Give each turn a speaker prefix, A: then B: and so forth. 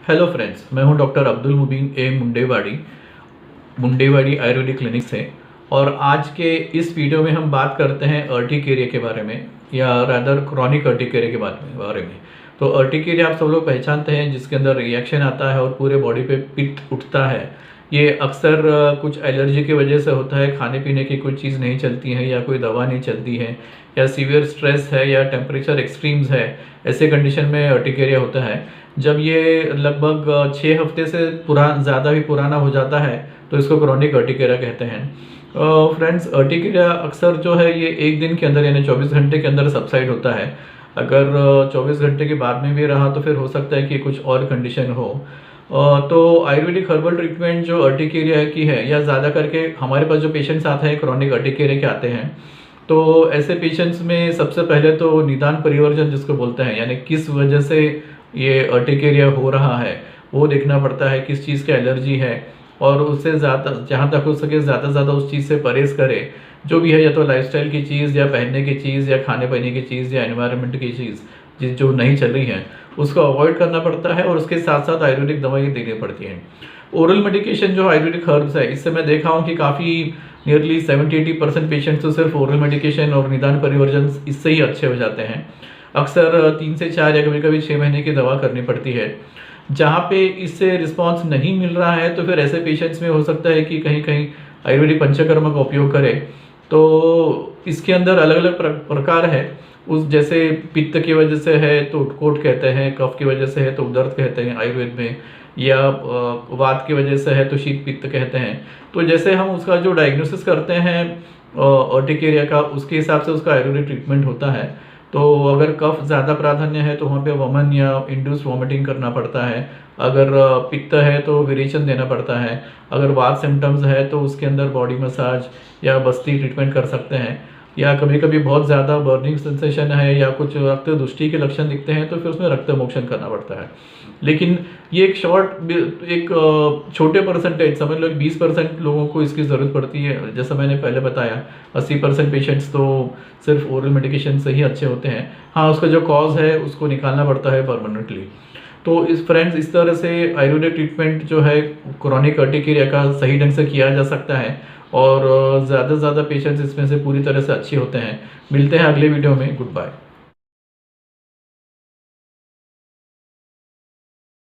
A: Hello friends, मैं हूं doctor Abdul मुबीन ए Mundewadi Ayurvedic clinic से। और आज के इस वीडियो में हम बात करते हैं अर्टिकेरिया के बारे में, या रादर क्रॉनिक अर्टिकेरिया के बारे में। तो अर्टिकेरिया आप सब लोग पहचानते हैं, जिसके अंदर रिएक्शन आता है और पूरे बॉडी पे पित्त उठता है। ये अक्सर कुछ एलर्जी की वजह से होता है, खाने पीने की कुछ चीज़ नहीं चलती है या कोई दवा नहीं चलती है, या सीवियर स्ट्रेस है या टेम्परेचर एक्सट्रीम्स है। ऐसे कंडीशन में अर्टिकेरिया होता है। जब ये लगभग 6 हफ्ते से ज़्यादा भी पुराना हो जाता है तो इसको क्रॉनिक अर्टिकेरिया कहते हैं। फ्रेंड्स, अर्टिकेरिया अक्सर जो है ये एक दिन के अंदर यानी 24 घंटे के अंदर सबसाइड होता है। अगर 24 घंटे के बाद में भी रहा तो फिर हो सकता है कि कुछ और कंडीशन हो। तो आयुर्वेदिक हर्बल ट्रीटमेंट जो अर्टिकेरिया की है, या ज़्यादा करके हमारे पास जो पेशेंट्स आते हैं क्रॉनिक अर्टिकेरिया के आते हैं, तो ऐसे पेशेंट्स में सबसे पहले तो निदान परिवर्जन जिसको बोलते हैं, यानी किस वजह से ये अर्टिकेरिया हो रहा है वो देखना पड़ता है, किस चीज़ की एलर्जी है, और उससे ज़्यादा जहाँ तक हो सके ज़्यादा से ज़्यादा उस चीज़ से परहेज़ करे। जो भी है, या तो लाइफस्टाइल की चीज़, या पहनने की चीज़, या खाने पीने की चीज़, या एनवायरनमेंट की चीज़ जो नहीं चल रही है उसको अवॉइड करना पड़ता है, और उसके साथ साथ आयुर्वेदिक दवाएं देनी पड़ती हैं। ओरल मेडिकेशन जो आयुर्वेदिक हर्ब्स है, इससे मैं देखा हूँ कि काफ़ी नियरली 70-80% पेशेंट्स तो सिर्फ ओरल मेडिकेशन और निदान परिवर्जन इससे ही अच्छे हो जाते हैं। अक्सर 3 से 4 या कभी कभी 6 महीने की दवा करनी पड़ती है। जहाँ पे इससे रिस्पॉन्स नहीं मिल रहा है तो फिर ऐसे पेशेंट्स में हो सकता है कि कहीं कहीं आयुर्वेदिक पंचकर्म का उपयोग करें। तो इसके अंदर अलग अलग प्रकार है। उस जैसे पित्त की वजह से है तो उत्कोट कहते हैं, कफ की वजह से है तो उदर्त कहते हैं आयुर्वेद में, या वात की वजह से है तो शीत पित्त कहते हैं। तो जैसे हम उसका जो डायग्नोसिस करते हैं अर्टिकेरिया का, उसके हिसाब से उसका आयुर्वेदिक ट्रीटमेंट होता है। तो अगर कफ ज़्यादा प्राधान्य है तो वहाँ पे वमन या इंड्यूस वॉमिटिंग करना पड़ता है। अगर पित्त है तो विरेचन देना पड़ता है। अगर वात सिम्टम्स है तो उसके अंदर बॉडी मसाज या बस्ती ट्रीटमेंट कर सकते हैं। या कभी कभी बहुत ज़्यादा बर्निंग सेंसेशन है या कुछ रक्त दुष्टि के लक्षण दिखते हैं तो फिर उसमें रक्त मोक्षण करना पड़ता है। लेकिन ये एक छोटे परसेंटेज, समझ लो 20% लोगों को इसकी ज़रूरत पड़ती है। जैसा मैंने पहले बताया, 80% पेशेंट्स तो सिर्फ ओरल मेडिकेशन से ही अच्छे होते हैं। हाँ, उसका जो कॉज है उसको निकालना पड़ता है परमानेंटली। तो इस तरह से आयुर्वेदिक ट्रीटमेंट जो है क्रॉनिक अर्टिकेरिया का सही ढंग से किया जा सकता है, और ज़्यादा से ज़्यादा पेशेंट्स इसमें से पूरी तरह से अच्छे होते हैं। मिलते हैं अगले वीडियो में। Good bye.